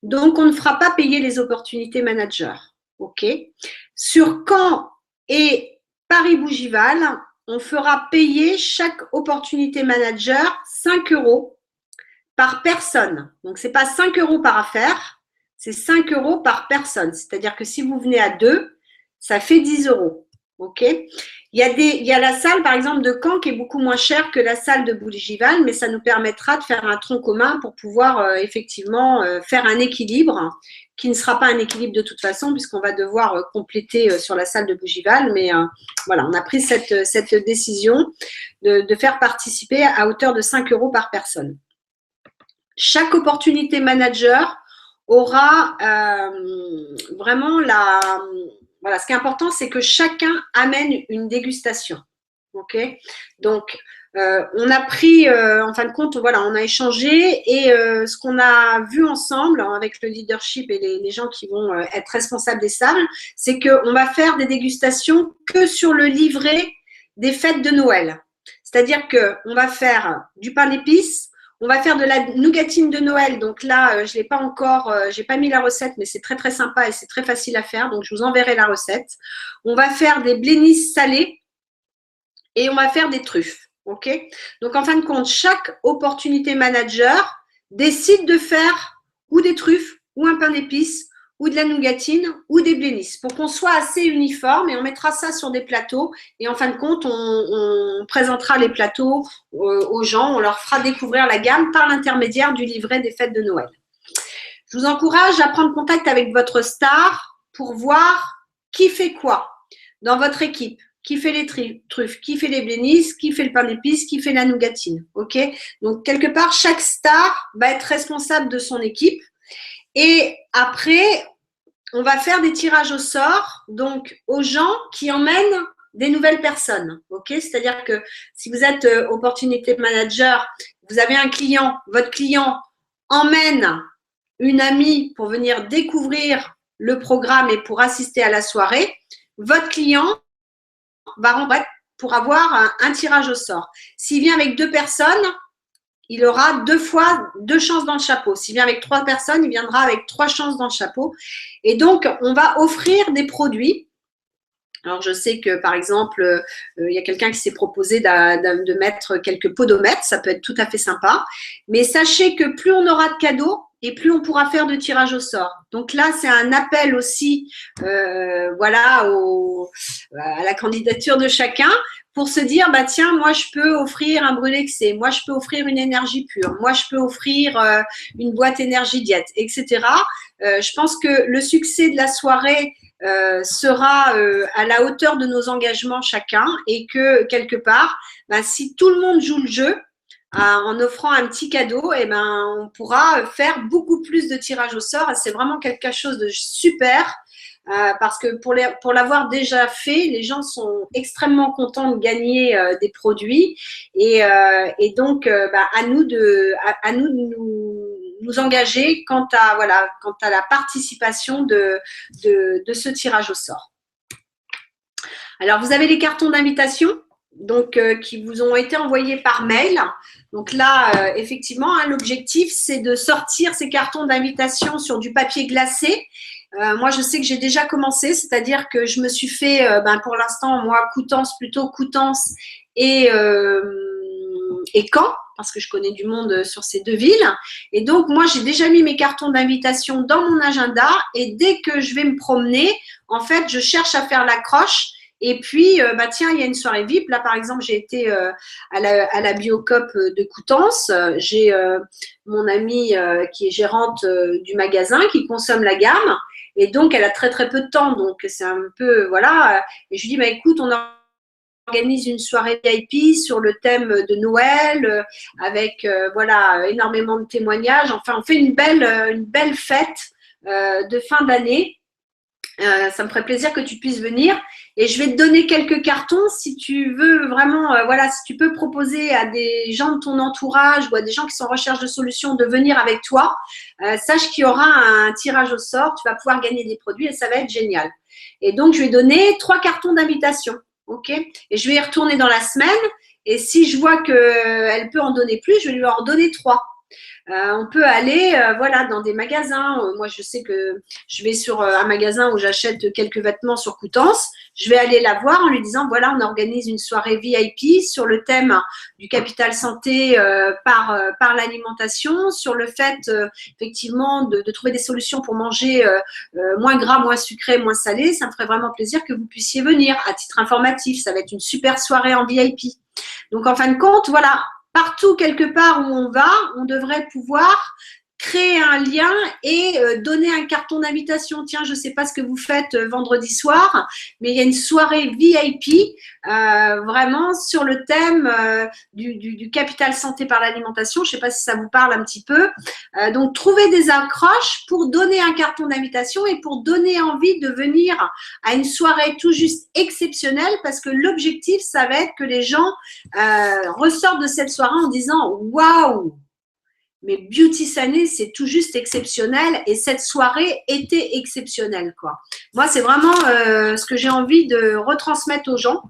Donc, on ne fera pas payer les opportunités managers. OK? Sur Caen et Paris-Bougival, on fera payer chaque opportunité manager 5 € par personne. Donc, ce n'est pas 5 € par affaire, c'est 5 € par personne. C'est-à-dire que si vous venez à 2, ça fait 10 €. OK? Il y a la salle, par exemple, de Caen qui est beaucoup moins chère que la salle de Bougival, mais ça nous permettra de faire un tronc commun pour pouvoir effectivement faire un équilibre qui ne sera pas un équilibre de toute façon puisqu'on va devoir compléter sur la salle de Bougival. Mais voilà, on a pris cette décision de faire participer à hauteur de 5 € par personne. Chaque opportunité manager aura vraiment Voilà, ce qui est important, c'est que chacun amène une dégustation. OK? Donc, on a pris, en fin de compte, voilà, on a échangé et ce qu'on a vu ensemble avec le leadership et les gens qui vont être responsables des salles, c'est qu'on va faire des dégustations que sur le livret des fêtes de Noël. C'est-à-dire qu'on va faire du pain d'épices, on va faire de la nougatine de Noël. Donc là, je l'ai pas encore, j'ai pas mis la recette, mais c'est très très sympa et c'est très facile à faire. Donc je vous enverrai la recette. On va faire des blénisses salées et on va faire des truffes. OK? Donc en fin de compte, chaque opportunité manager décide de faire ou des truffes ou un pain d'épices ou de la nougatine ou des blénisses pour qu'on soit assez uniforme et on mettra ça sur des plateaux et en fin de compte, on présentera les plateaux aux gens, on leur fera découvrir la gamme par l'intermédiaire du livret des fêtes de Noël. Je vous encourage à prendre contact avec votre star pour voir qui fait quoi dans votre équipe. Qui fait les truffes, qui fait les blénisses, qui fait le pain d'épices, qui fait la nougatine. OK? Donc, quelque part, chaque star va être responsable de son équipe. Et après, on va faire des tirages au sort, donc aux gens qui emmènent des nouvelles personnes. OK? C'est-à-dire que si vous êtes opportunité manager, vous avez un client, votre client emmène une amie pour venir découvrir le programme et pour assister à la soirée, votre client va rentrer pour avoir un tirage au sort. S'il vient avec 2 personnes, il aura 2 fois 2 chances dans le chapeau. S'il vient avec 3 personnes, il viendra avec 3 chances dans le chapeau. Et donc, on va offrir des produits. Alors, je sais que, par exemple, il y a quelqu'un qui s'est proposé de mettre quelques podomètres. Ça peut être tout à fait sympa. Mais sachez que plus on aura de cadeaux, et plus on pourra faire de tirage au sort. Donc là, c'est un appel aussi, voilà, à la candidature de chacun pour se dire, bah tiens, moi je peux offrir un brûlé-excès, moi je peux offrir une énergie pure, moi je peux offrir une boîte énergie diète, etc. Je pense que le succès de la soirée sera à la hauteur de nos engagements chacun et que quelque part, bah, si tout le monde joue le jeu, en offrant un petit cadeau, eh ben, on pourra faire beaucoup plus de tirages au sort. C'est vraiment quelque chose de super parce que pour l'avoir déjà fait, les gens sont extrêmement contents de gagner des produits et donc bah, à nous de nous engager quant à la participation de ce tirage au sort. Alors, vous avez les cartons d'invitation donc qui vous ont été envoyés par mail. Donc là, effectivement, hein, l'objectif, c'est de sortir ces cartons d'invitation sur du papier glacé. Moi, je sais que j'ai déjà commencé, c'est-à-dire que je me suis fait, pour l'instant, moi, Coutances et Caen, parce que je connais du monde sur ces deux villes. Et donc, moi, j'ai déjà mis mes cartons d'invitation dans mon agenda et dès que je vais me promener, en fait, je cherche à faire l'accroche. Et puis, tiens, il y a une soirée VIP. Là, par exemple, j'ai été à la Biocop de Coutances. J'ai mon amie qui est gérante du magasin, qui consomme la gamme. Et donc, elle a très, très peu de temps. Donc, c'est un peu, voilà. Et je lui dis, bah, écoute, on organise une soirée VIP sur le thème de Noël avec, voilà, énormément de témoignages. Enfin, on fait une belle fête de fin d'année. Ça me ferait plaisir que tu puisses venir et je vais te donner quelques cartons si tu veux vraiment, voilà, si tu peux proposer à des gens de ton entourage ou à des gens qui sont en recherche de solutions de venir avec toi, sache qu'il y aura un tirage au sort, tu vas pouvoir gagner des produits et ça va être génial. Et donc, je vais donner 3 cartons d'invitation, ok? Et je vais y retourner dans la semaine et si je vois qu'elle peut en donner plus, je vais lui en donner 3. On peut aller voilà, dans des magasins. Moi, je sais que je vais sur un magasin où j'achète quelques vêtements sur Coutances. Je vais aller la voir en lui disant, voilà, on organise une soirée VIP sur le thème du capital santé par l'alimentation, sur le fait, effectivement, de trouver des solutions pour manger moins gras, moins sucré, moins salé. Ça me ferait vraiment plaisir que vous puissiez venir à titre informatif. Ça va être une super soirée en VIP. Donc, en fin de compte, voilà, partout, quelque part où on va, on devrait pouvoir créer un lien et donner un carton d'invitation. Tiens, je ne sais pas ce que vous faites vendredi soir, mais il y a une soirée VIP vraiment sur le thème du capital santé par l'alimentation. Je ne sais pas si ça vous parle un petit peu. Donc, trouvez des accroches pour donner un carton d'invitation et pour donner envie de venir à une soirée tout juste exceptionnelle parce que l'objectif, ça va être que les gens ressortent de cette soirée en disant « Waouh !» Mais Beauty Sané, c'est tout juste exceptionnel et cette soirée était exceptionnelle, quoi. Moi, c'est vraiment ce que j'ai envie de retransmettre aux gens.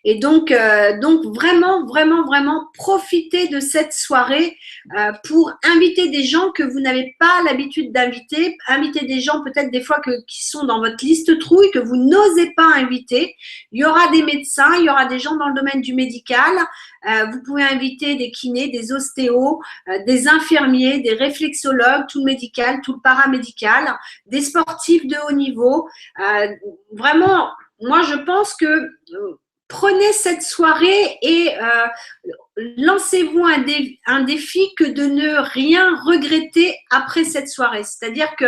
Et donc vraiment, vraiment, vraiment, profitez de cette soirée pour inviter des gens que vous n'avez pas l'habitude d'inviter, inviter des gens peut-être des fois qui sont dans votre liste trouille, que vous n'osez pas inviter. Il y aura des médecins, il y aura des gens dans le domaine du médical. Vous pouvez inviter des kinés, des ostéos, des infirmiers, des réflexologues, tout le médical, tout le paramédical, des sportifs de haut niveau. Vraiment, moi, je pense que prenez cette soirée et lancez-vous un défi que de ne rien regretter après cette soirée. C'est-à-dire que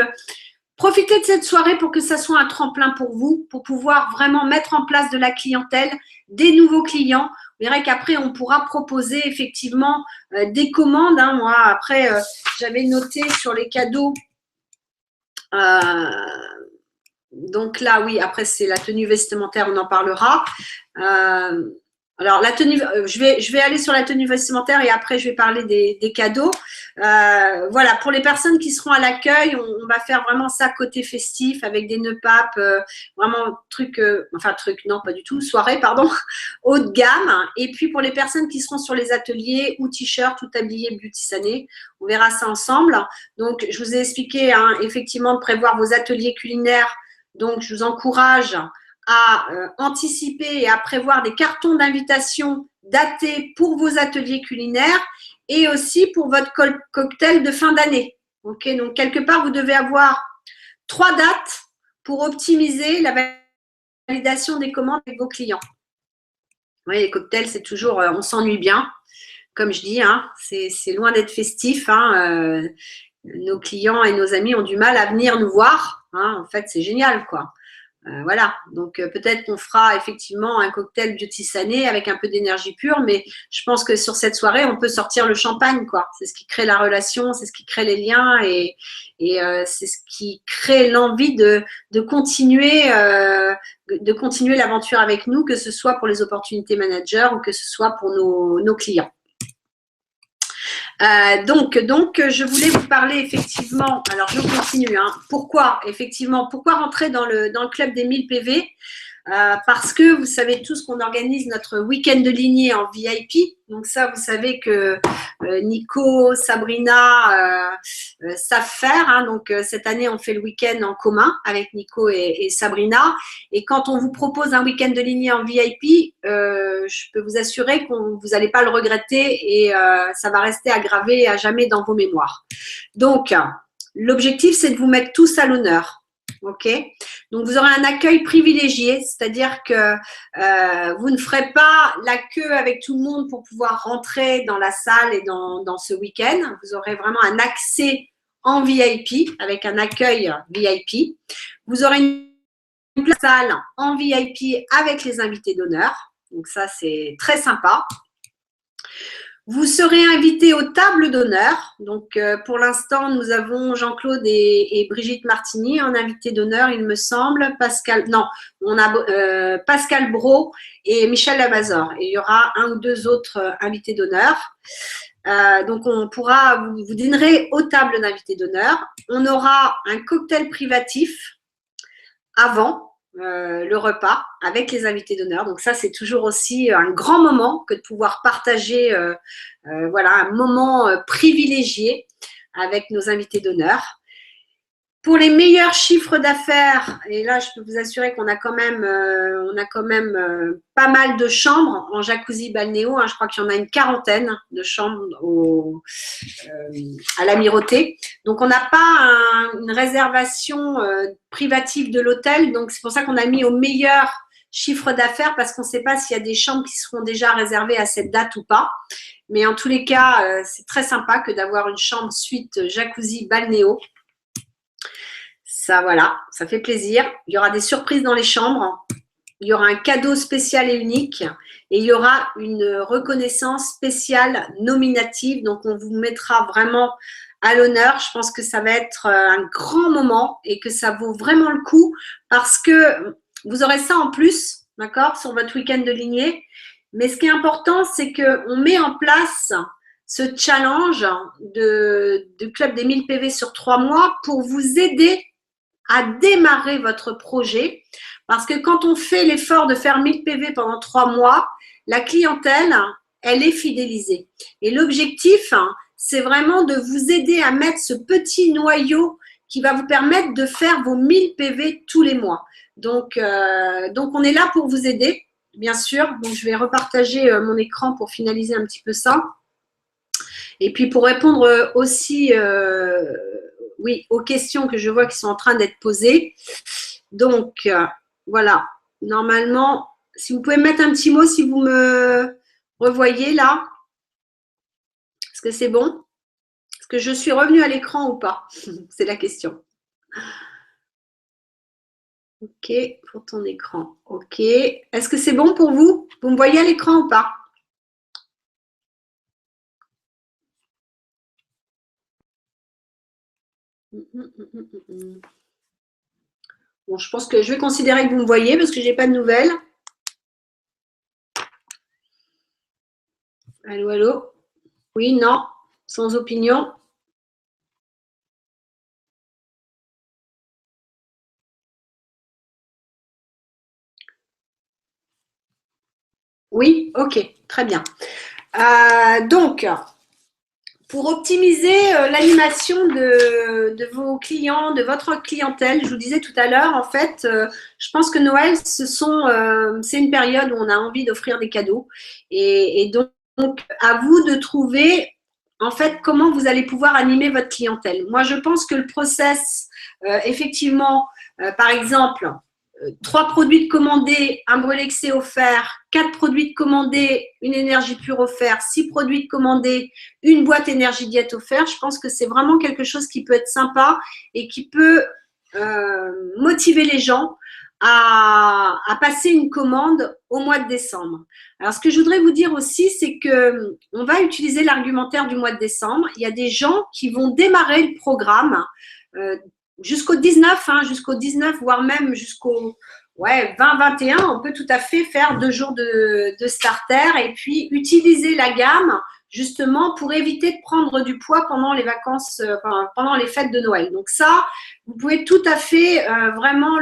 profitez de cette soirée pour que ça soit un tremplin pour vous, pour pouvoir vraiment mettre en place de la clientèle, des nouveaux clients. Vous verrez qu'après, on pourra proposer effectivement des commandes. Hein. Moi, après, j'avais noté sur les cadeaux. Donc là, oui, après, c'est la tenue vestimentaire, on en parlera. Alors, la tenue, je vais aller sur la tenue vestimentaire et après, je vais parler des cadeaux. Voilà, pour les personnes qui seront à l'accueil, on va faire vraiment ça côté festif avec des nœuds papes, vraiment truc, non, pas du tout, soirée, pardon, haut de gamme. Et puis, pour les personnes qui seront sur les ateliers ou t-shirts ou tabliers Beauty Sané, on verra ça ensemble. Donc, je vous ai expliqué, hein, effectivement, de prévoir vos ateliers culinaires. Donc, je vous encourage à anticiper et à prévoir des cartons d'invitation datés pour vos ateliers culinaires et aussi pour votre cocktail de fin d'année. Ok, donc quelque part, vous devez avoir 3 dates pour optimiser la validation des commandes avec vos clients. Oui, les cocktails, c'est toujours, on s'ennuie bien. Comme je dis, hein, c'est loin d'être festif. Hein, nos clients et nos amis ont du mal à venir nous voir. Hein, en fait, c'est génial, quoi. Voilà, donc peut-être qu'on fera effectivement un cocktail beauty sané avec un peu d'énergie pure, mais je pense que sur cette soirée, on peut sortir le champagne, quoi. C'est ce qui crée la relation, c'est ce qui crée les liens et c'est ce qui crée l'envie de continuer l'aventure avec nous, que ce soit pour les opportunités managers ou que ce soit pour nos clients. Donc, je voulais vous parler effectivement, alors je continue, hein, pourquoi rentrer dans le club des 1000 PV parce que vous savez tous qu'on organise notre week-end de lignée en VIP. Donc ça, vous savez que Nico, Sabrina savent faire. Hein, donc cette année, on fait le week-end en commun avec Nico et Sabrina. Et quand on vous propose un week-end de lignée en VIP, je peux vous assurer que vous n'allez pas le regretter et ça va rester aggravé à jamais dans vos mémoires. Donc, l'objectif, c'est de vous mettre tous à l'honneur. Ok, donc vous aurez un accueil privilégié, c'est-à-dire que vous ne ferez pas la queue avec tout le monde pour pouvoir rentrer dans la salle et dans ce week-end. Vous aurez vraiment un accès en VIP avec un accueil VIP. Vous aurez une salle en VIP avec les invités d'honneur. Donc ça, c'est très sympa. Vous serez invité aux tables d'honneur. Donc, pour l'instant, nous avons Jean-Claude et Brigitte Martini en invité d'honneur, il me semble. On a Pascal Brault et Michel Lamazor. Et il y aura un ou deux autres invités d'honneur. Donc, vous dînerez aux tables d'invités d'honneur. On aura un cocktail privatif avant le repas avec les invités d'honneur. Donc ça, c'est toujours aussi un grand moment que de pouvoir partager voilà, un moment privilégié avec nos invités d'honneur. Pour les meilleurs chiffres d'affaires, et là, je peux vous assurer qu'on a quand même, pas mal de chambres en jacuzzi balnéo. Hein, je crois qu'il y en a une quarantaine de chambres à l'Amirauté. Donc, on n'a pas une réservation privative de l'hôtel. Donc, c'est pour ça qu'on a mis au meilleur chiffre d'affaires parce qu'on ne sait pas s'il y a des chambres qui seront déjà réservées à cette date ou pas. Mais en tous les cas, c'est très sympa que d'avoir une chambre suite jacuzzi balnéo. Ça, voilà, ça fait plaisir. Il y aura des surprises dans les chambres. Il y aura un cadeau spécial et unique. Et il y aura une reconnaissance spéciale nominative. Donc, on vous mettra vraiment à l'honneur. Je pense que ça va être un grand moment et que ça vaut vraiment le coup parce que vous aurez ça en plus, d'accord, sur votre week-end de lignée. Mais ce qui est important, c'est qu'on met en place ce challenge de Club des 1000 PV sur 3 mois pour vous aider à démarrer votre projet parce que quand on fait l'effort de faire 1000 PV pendant 3 mois, la clientèle, elle est fidélisée. Et l'objectif, c'est vraiment de vous aider à mettre ce petit noyau qui va vous permettre de faire vos 1000 PV tous les mois. Donc, on est là pour vous aider, bien sûr. Donc, je vais repartager mon écran pour finaliser un petit peu ça. Et puis, pour répondre aussi oui, aux questions que je vois qui sont en train d'être posées. Donc, voilà. Normalement, si vous pouvez mettre un petit mot si vous me revoyez là. Est-ce que c'est bon? Est-ce que je suis revenue à l'écran ou pas? C'est la question. Ok, pour ton écran. Ok. Est-ce que c'est bon pour vous? Vous me voyez à l'écran ou pas? Bon, je pense que je vais considérer que vous me voyez parce que je n'ai pas de nouvelles. Allô, allô? Oui, non, sans opinion. Oui, ok, très bien. Donc, pour optimiser l'animation de vos clients, de votre clientèle, je vous disais tout à l'heure, en fait, je pense que Noël, c'est une période où on a envie d'offrir des cadeaux. Et donc, à vous de trouver en fait, comment vous allez pouvoir animer votre clientèle. Moi, je pense que le process, effectivement, par exemple, 3 produits de commandés, un brûlexé offert, 4 produits de commandés, une énergie pure offert, 6 produits de commandés, une boîte énergie diète offert. Je pense que c'est vraiment quelque chose qui peut être sympa et qui peut motiver les gens à passer une commande au mois de décembre. Alors, ce que je voudrais vous dire aussi, c'est que on va utiliser l'argumentaire du mois de décembre. Il y a des gens qui vont démarrer le programme jusqu'au 19, jusqu'au 19, voire même jusqu'au 20-21, on peut tout à fait faire 2 jours de starter et puis utiliser la gamme justement pour éviter de prendre du poids pendant les vacances, pendant les fêtes de Noël. Donc ça, vous pouvez tout à fait vraiment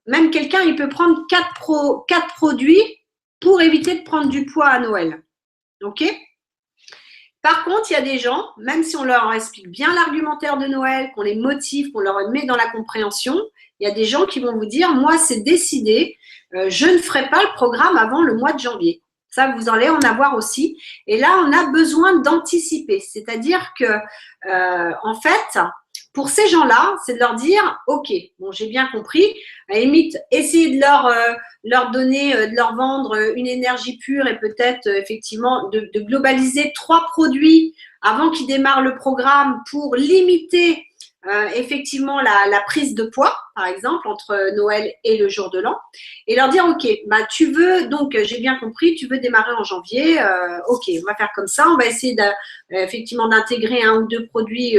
même quelqu'un, il peut prendre 4 produits pour éviter de prendre du poids à Noël. OK ? Par contre, il y a des gens, même si on leur explique bien l'argumentaire de Noël, qu'on les motive, qu'on leur met dans la compréhension, il y a des gens qui vont vous dire, moi, c'est décidé, je ne ferai pas le programme avant le mois de janvier. Ça, vous allez en avoir aussi. Et là, on a besoin d'anticiper. C'est-à-dire que, en fait, pour ces gens-là, c'est de leur dire, OK, bon, j'ai bien compris. À la limite, essayez de leur donner, de leur vendre une énergie pure et peut-être effectivement de globaliser 3 produits avant qu'ils démarrent le programme pour limiter effectivement la prise de poids, par exemple, entre Noël et le jour de l'an, et leur dire, OK, bah, tu veux, donc j'ai bien compris, tu veux démarrer en janvier, OK, on va faire comme ça, on va essayer effectivement d'intégrer 1 ou 2 produits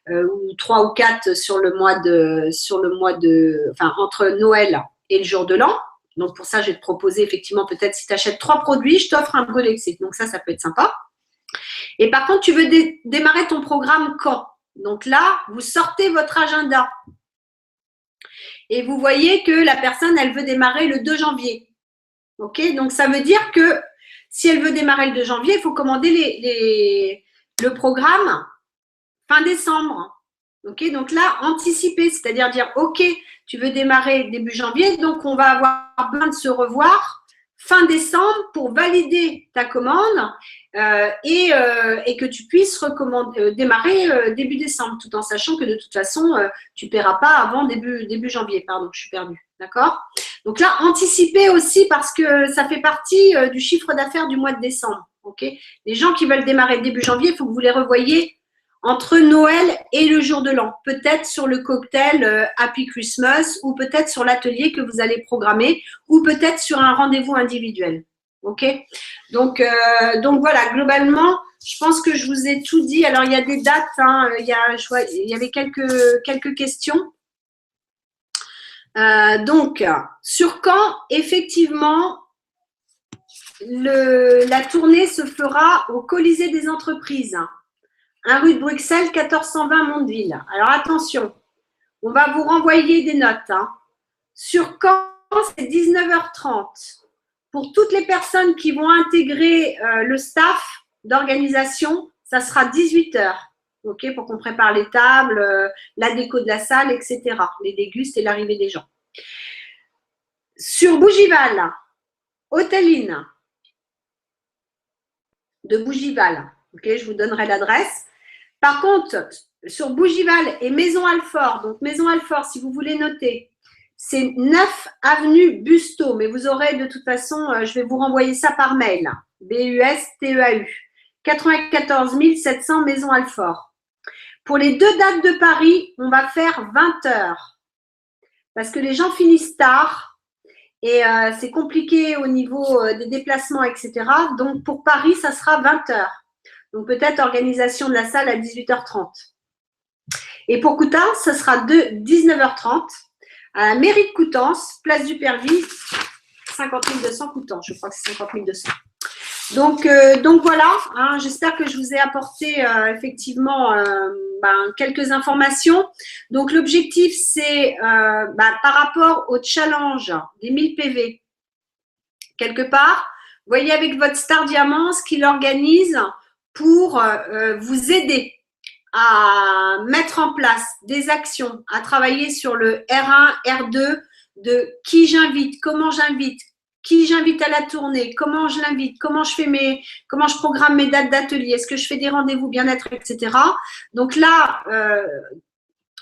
ou 3 ou 4 sur le mois de, enfin, entre Noël et le jour de l'an. Donc, pour ça, je vais te proposer effectivement, peut-être si tu achètes 3 produits, je t'offre un brûlexé. Donc, ça peut être sympa. Et par contre, tu veux démarrer ton programme quand ? Donc là, vous sortez votre agenda et vous voyez que la personne, elle veut démarrer le 2 janvier. OK ? Donc, ça veut dire que si elle veut démarrer le 2 janvier, il faut commander le programme fin décembre. OK ? Donc là, anticiper, c'est-à-dire dire, OK, tu veux démarrer début janvier, donc on va avoir besoin de se revoir fin décembre pour valider ta commande et que tu puisses démarrer début décembre, tout en sachant que de toute façon, tu ne paieras pas avant début janvier. Pardon, je suis perdue. D'accord ? Donc là, anticiper aussi parce que ça fait partie du chiffre d'affaires du mois de décembre. OK ? Les gens qui veulent démarrer début janvier, il faut que vous les revoyiez entre Noël et le jour de l'an, peut-être sur le cocktail Happy Christmas ou peut-être sur l'atelier que vous allez programmer ou peut-être sur un rendez-vous individuel. OK ? Donc voilà, globalement, je pense que je vous ai tout dit. Alors, il y a des dates, il y avait quelques questions. Donc, sur quand, effectivement, la tournée se fera au Colisée des entreprises, 1 rue de Bruxelles, 1420 Mondeville. Alors, attention, on va vous renvoyer des notes. Sur quand, c'est 19h30. Pour toutes les personnes qui vont intégrer le staff d'organisation, ça sera 18h. OK, pour qu'on prépare les tables, la déco de la salle, etc. Les dégustes et l'arrivée des gens. Sur Bougival, Hôtel Inn de Bougival. OK, je vous donnerai l'adresse. Par contre, sur Bougival et Maison Alfort, donc Maison Alfort, si vous voulez noter, c'est 9 avenue Busteau, mais vous aurez de toute façon, je vais vous renvoyer ça par mail. BUSTEAU. 94 700 Maison Alfort. Pour les 2 dates de Paris, on va faire 20 heures. Parce que les gens finissent tard et c'est compliqué au niveau des déplacements, etc. Donc, pour Paris, ça sera 20 heures. Donc, peut-être organisation de la salle à 18h30. Et pour Coutances, ce sera de 19h30 à la mairie de Coutances, place du Pervis, 50 200 Coutances. Je crois que c'est 50 200. Donc voilà, j'espère que je vous ai apporté effectivement quelques informations. Donc, l'objectif, c'est par rapport au challenge des 1000 PV, quelque part, voyez avec votre Star Diamant ce qu'il organise pour vous aider à mettre en place des actions, à travailler sur le R1, R2, de qui j'invite, comment j'invite, qui j'invite à la tournée, comment je l'invite, comment je programme mes dates d'atelier, est-ce que je fais des rendez-vous bien-être, etc. Donc là,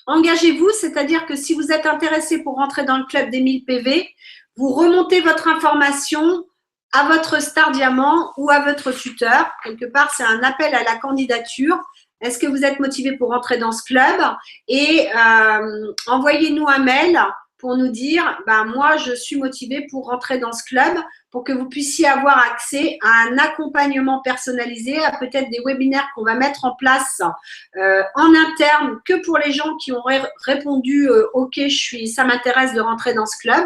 engagez-vous, c'est-à-dire que si vous êtes intéressé pour rentrer dans le club des 1000 PV, vous remontez votre information à votre star diamant ou à votre tuteur. Quelque part, c'est un appel à la candidature. Est-ce que vous êtes motivé pour rentrer dans ce club? Et envoyez-nous un mail pour nous dire, moi, je suis motivée pour rentrer dans ce club, pour que vous puissiez avoir accès à un accompagnement personnalisé, à peut-être des webinaires qu'on va mettre en place en interne que pour les gens qui ont répondu OK, ça m'intéresse de rentrer dans ce club.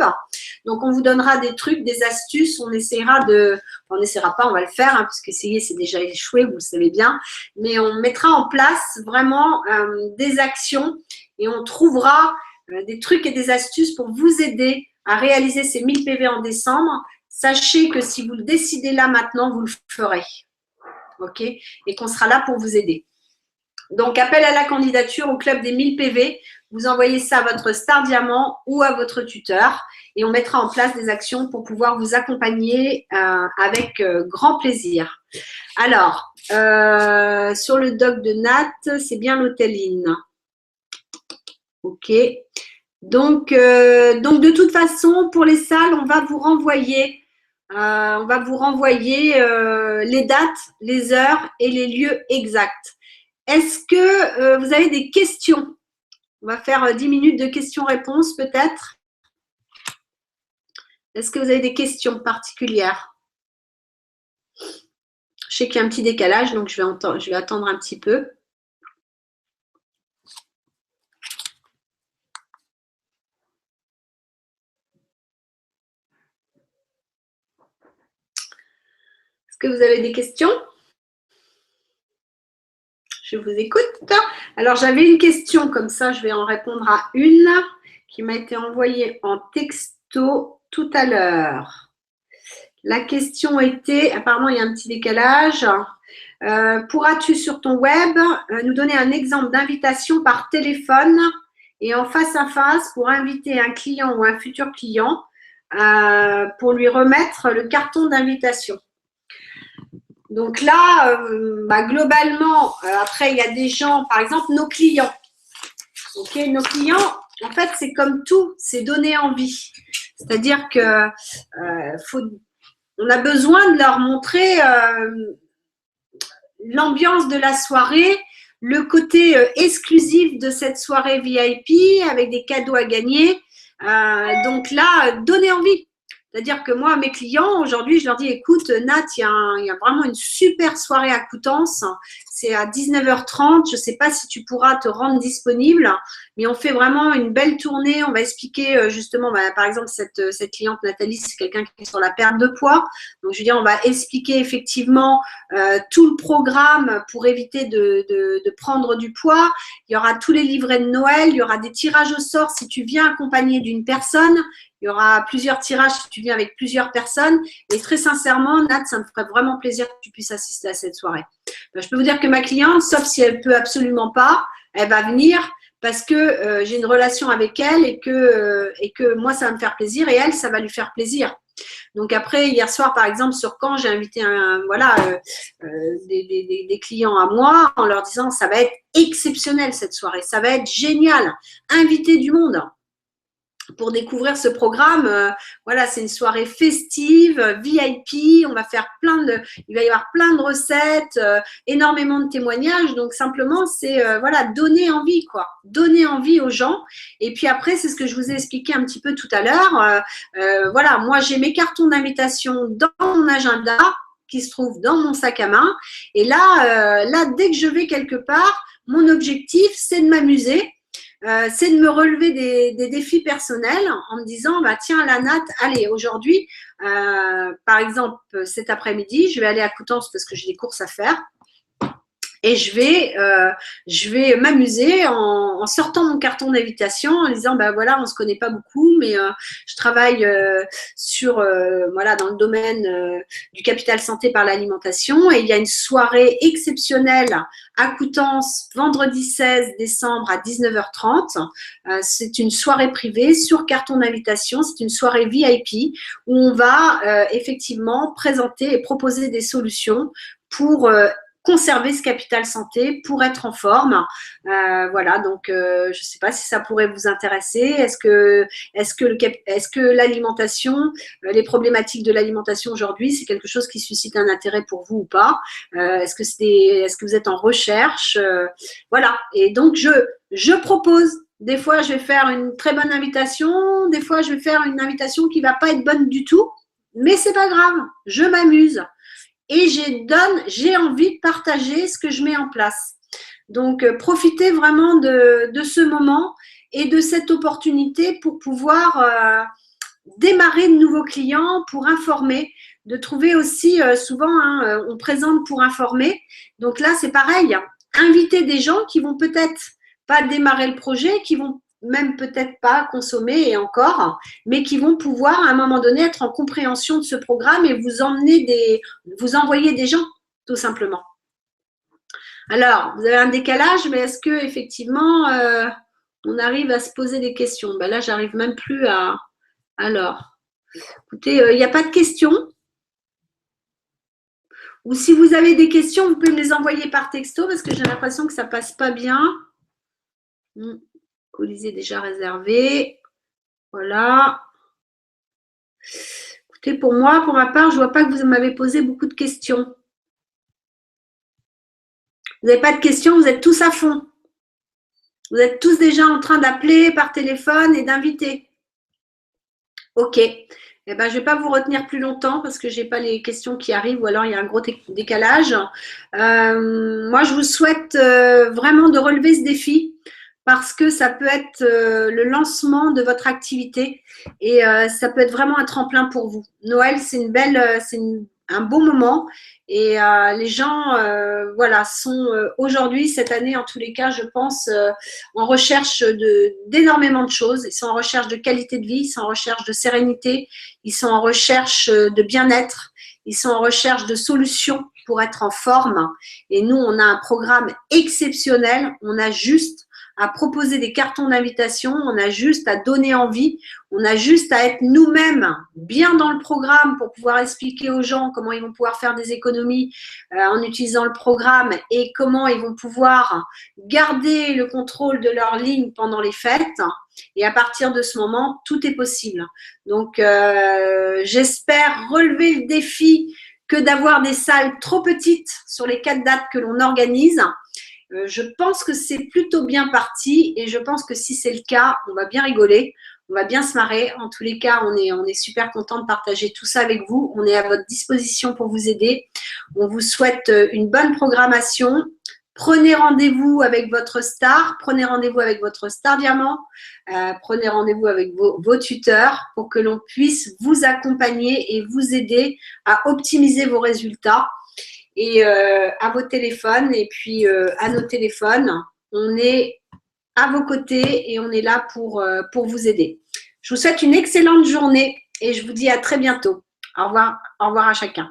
Donc, on vous donnera des trucs, des astuces, on essaiera pas, on va le faire, hein, parce qu'essayer, c'est déjà échoué, vous le savez bien, mais on mettra en place vraiment des actions et on trouvera des trucs et des astuces pour vous aider à réaliser ces 1000 PV en décembre. Sachez que si vous le décidez là maintenant, vous le ferez. OK? Et qu'on sera là pour vous aider. Donc, appel à la candidature au club des 1000 PV. Vous envoyez ça à votre star diamant ou à votre tuteur et on mettra en place des actions pour pouvoir vous accompagner avec grand plaisir. Alors, sur le doc de Nat, c'est bien l'hôtel Inn. OK. Donc, de toute façon, pour les salles, on va vous renvoyer les dates, les heures et les lieux exacts. Est-ce que vous avez des questions? On va faire 10 minutes de questions-réponses peut-être. Est-ce que vous avez des questions particulières? Je sais qu'il y a un petit décalage, donc je vais attendre un petit peu. Est-ce que vous avez des questions? Je vous écoute. Alors, j'avais une question, comme ça, je vais en répondre à une qui m'a été envoyée en texto tout à l'heure. La question était, apparemment, il y a un petit décalage. Pourras-tu sur ton web nous donner un exemple d'invitation par téléphone et en face à face pour inviter un client ou un futur client pour lui remettre le carton d'invitation? Donc là, globalement, après, il y a des gens, par exemple, nos clients. OK, nos clients, en fait, c'est comme tout, c'est donner envie. C'est-à-dire que on a besoin de leur montrer l'ambiance de la soirée, le côté exclusif de cette soirée VIP avec des cadeaux à gagner. Donc là, donner envie. C'est-à-dire que moi, mes clients, aujourd'hui, je leur dis, écoute, Nat, il y a vraiment une super soirée à Coutances. C'est à 19h30. Je ne sais pas si tu pourras te rendre disponible, mais on fait vraiment une belle tournée. On va expliquer justement, par exemple, cette cliente Nathalie, c'est quelqu'un qui est sur la perte de poids. Donc, je veux dire, on va expliquer effectivement tout le programme pour éviter de prendre du poids. Il y aura tous les livrets de Noël. Il y aura des tirages au sort si tu viens accompagné d'une personne. Il y aura plusieurs tirages si tu viens avec plusieurs personnes. Et très sincèrement, Nat, ça me ferait vraiment plaisir que tu puisses assister à cette soirée. Je peux vous dire que ma cliente, sauf si elle peut absolument pas, elle va venir parce que j'ai une relation avec elle et que moi, ça va me faire plaisir et elle, ça va lui faire plaisir. Donc après, hier soir, par exemple, sur Caen, j'ai invité des clients à moi en leur disant ça va être exceptionnel cette soirée, ça va être génial, inviter du monde. Pour découvrir ce programme, c'est une soirée festive, VIP, on va faire il va y avoir plein de recettes, énormément de témoignages, donc simplement c'est donner envie quoi, donner envie aux gens. Et puis après, c'est ce que je vous ai expliqué un petit peu tout à l'heure, moi j'ai mes cartons d'invitation dans mon agenda qui se trouvent dans mon sac à main, et là dès que je vais quelque part, mon objectif c'est de m'amuser. C'est de me relever des défis personnels en me disant, tiens, la Nat, allez, aujourd'hui, par exemple, cet après-midi, je vais aller à Coutances parce que j'ai des courses à faire. Et je vais m'amuser en sortant mon carton d'invitation, en disant, ben voilà, on se connaît pas beaucoup, mais je travaille voilà, dans le domaine du capital santé par l'alimentation, et il y a une soirée exceptionnelle à Coutances, vendredi 16 décembre à 19h30. C'est une soirée privée sur carton d'invitation, c'est une soirée VIP où on va effectivement présenter et proposer des solutions pour conserver ce capital santé pour être en forme. Voilà, donc je ne sais pas si ça pourrait vous intéresser. Est-ce que l'alimentation, les problématiques de l'alimentation aujourd'hui, c'est quelque chose qui suscite un intérêt pour vous ou pas? Est-ce que vous êtes en recherche? Voilà, et donc je propose. Des fois, je vais faire une très bonne invitation. Des fois, je vais faire une invitation qui ne va pas être bonne du tout. Mais c'est pas grave, je m'amuse et j'ai envie de partager ce que je mets en place. Donc, profitez vraiment de ce moment et de cette opportunité pour pouvoir démarrer de nouveaux clients, pour informer, de trouver aussi souvent, on présente pour informer. Donc là, c'est pareil, inviter des gens qui vont peut-être pas démarrer le projet, qui vont même peut-être pas consommer et encore, mais qui vont pouvoir à un moment donné être en compréhension de ce programme et vous envoyer des gens, tout simplement. Alors, vous avez un décalage, mais est-ce que effectivement on arrive à se poser des questions? Ben là, j'arrive même plus à. Alors, écoutez, il n'y a pas de questions. Ou si vous avez des questions, vous pouvez me les envoyer par texto parce que j'ai l'impression que ça passe pas bien. Colisée déjà réservé. Voilà. Écoutez, pour moi, pour ma part, je ne vois pas que vous m'avez posé beaucoup de questions. Vous n'avez pas de questions, vous êtes tous à fond. Vous êtes tous déjà en train d'appeler par téléphone et d'inviter. Ok. Eh ben, je ne vais pas vous retenir plus longtemps parce que je n'ai pas les questions qui arrivent ou alors il y a un gros décalage. Moi, je vous souhaite vraiment de relever ce défi parce que ça peut être le lancement de votre activité et ça peut être vraiment un tremplin pour vous. Noël, c'est un beau moment et les gens voilà, sont aujourd'hui, cette année en tous les cas, je pense, en recherche d'énormément de choses. Ils sont en recherche de qualité de vie, ils sont en recherche de sérénité, ils sont en recherche de bien-être, ils sont en recherche de solutions pour être en forme. Et nous, on a un programme exceptionnel. On a juste à proposer des cartons d'invitation, on a juste à donner envie, on a juste à être nous-mêmes bien dans le programme pour pouvoir expliquer aux gens comment ils vont pouvoir faire des économies en utilisant le programme et comment ils vont pouvoir garder le contrôle de leur ligne pendant les fêtes. Et à partir de ce moment, tout est possible. Donc, j'espère relever le défi que d'avoir des salles trop petites sur les 4 dates que l'on organise. Je pense que c'est plutôt bien parti et je pense que si c'est le cas, on va bien rigoler, on va bien se marrer. En tous les cas, on est super content de partager tout ça avec vous. On est à votre disposition pour vous aider. On vous souhaite une bonne programmation. Prenez rendez-vous avec votre star, prenez rendez-vous avec votre star diamant, prenez rendez-vous avec vos tuteurs pour que l'on puisse vous accompagner et vous aider à optimiser vos résultats. Et à vos téléphones et puis à nos téléphones. On est à vos côtés et on est là pour vous aider. Je vous souhaite une excellente journée et je vous dis à très bientôt. Au revoir à chacun.